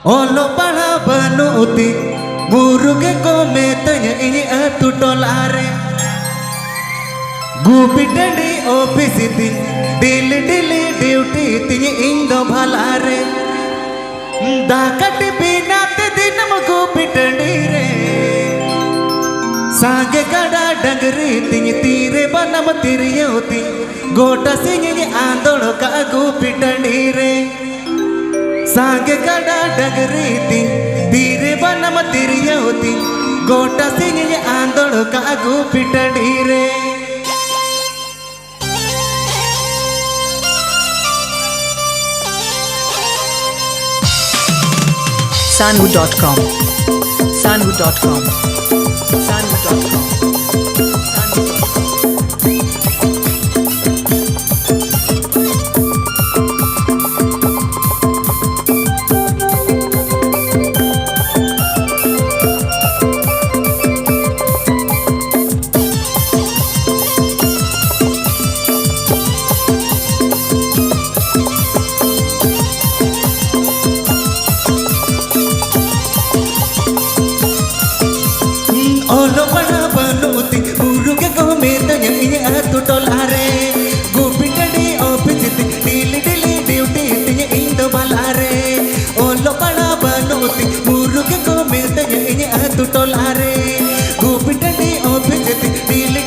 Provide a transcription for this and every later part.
Olo para banuti muruge ko metanya ini atu dolare gupitani office ti daily duty ti indo bhalare dakati binate dinam gupitani re सांगे कड़ा dungaree तिंग तीरे बनम तिरियोती गोटा सिंह आंदोड़ का गुपिटनी रे सांगे कड़ा dungaree तिंग तीरे बनम तिरियोती गोटा सिंह आंदोड़ का गुपिटनी रे sanhu.com sanhu.com sanhu.com Olo para banuti uruge ko metanya ini atu dolare gupitani office ti daily duty ti indo balare olo para banuti uruge ko metanya ini atu dolare gupitani office ti daily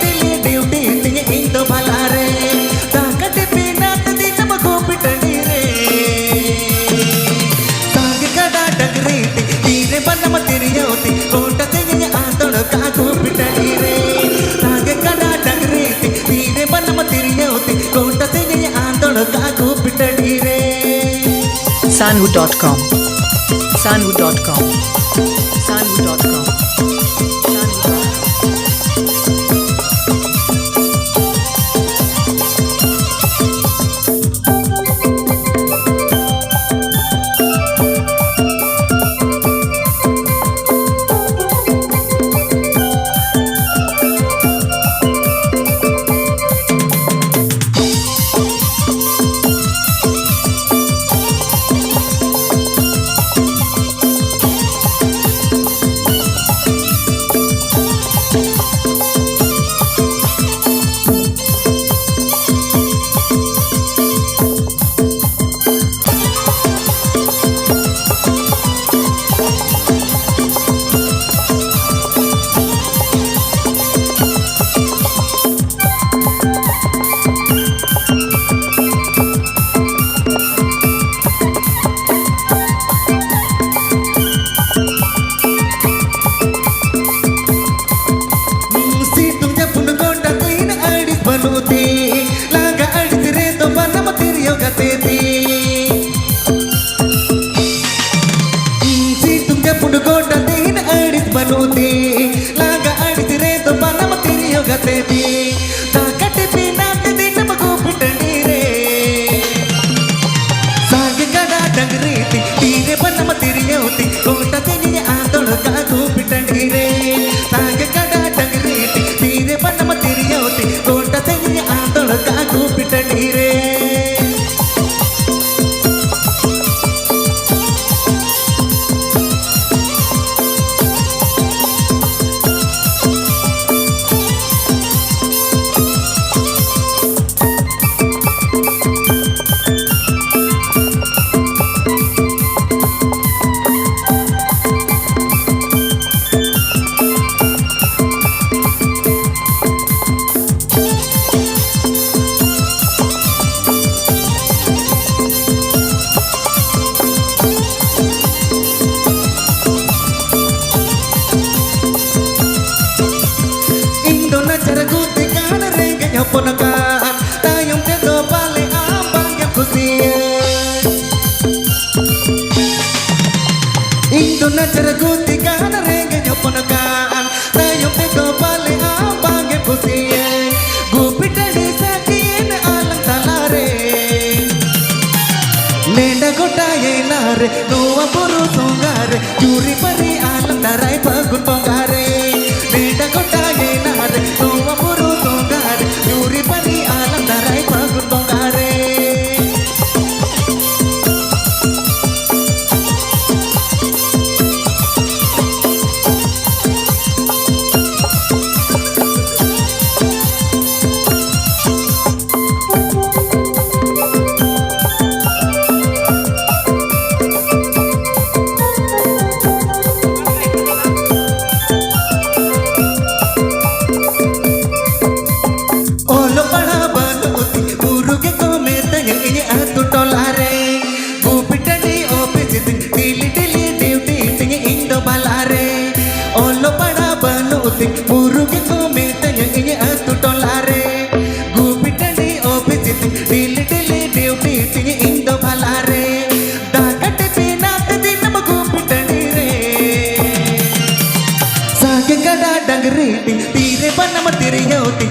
duty ti indo balare takate pinat dinam gupitani re sange kada dagri ti tire banam tiriyoti kota tenya andol ka gupitani re sange kada dagri ti tire banam tiriyoti kota tenya andol ka gupitani re sanhu.com sanhu.com sanhu.com banuti laga adire to banam tiriyo gateti si tumja pundu goda din adis banuti laga adire to banam tiriyo gateti takate pinate dinam gupitani re sange kada dangri ti tire banam tiriyoti kota tenya andol ka gupitani re sange kada dangri ti tire banam tiriyoti kota tenya andol ka gupitani re ponakan tayong teto bale ambang yang kusian Indo na ceraguti kana renge nyo ponakan tayong teto bale ambang yang kusian gupitani sakin alang talare nenda gota yenare nuwa puru songare juri pari alang tarai pagun pongare nenda gota yenare nuwa puru songare juri pari alang tarai pagun pongare बनम तिरियोती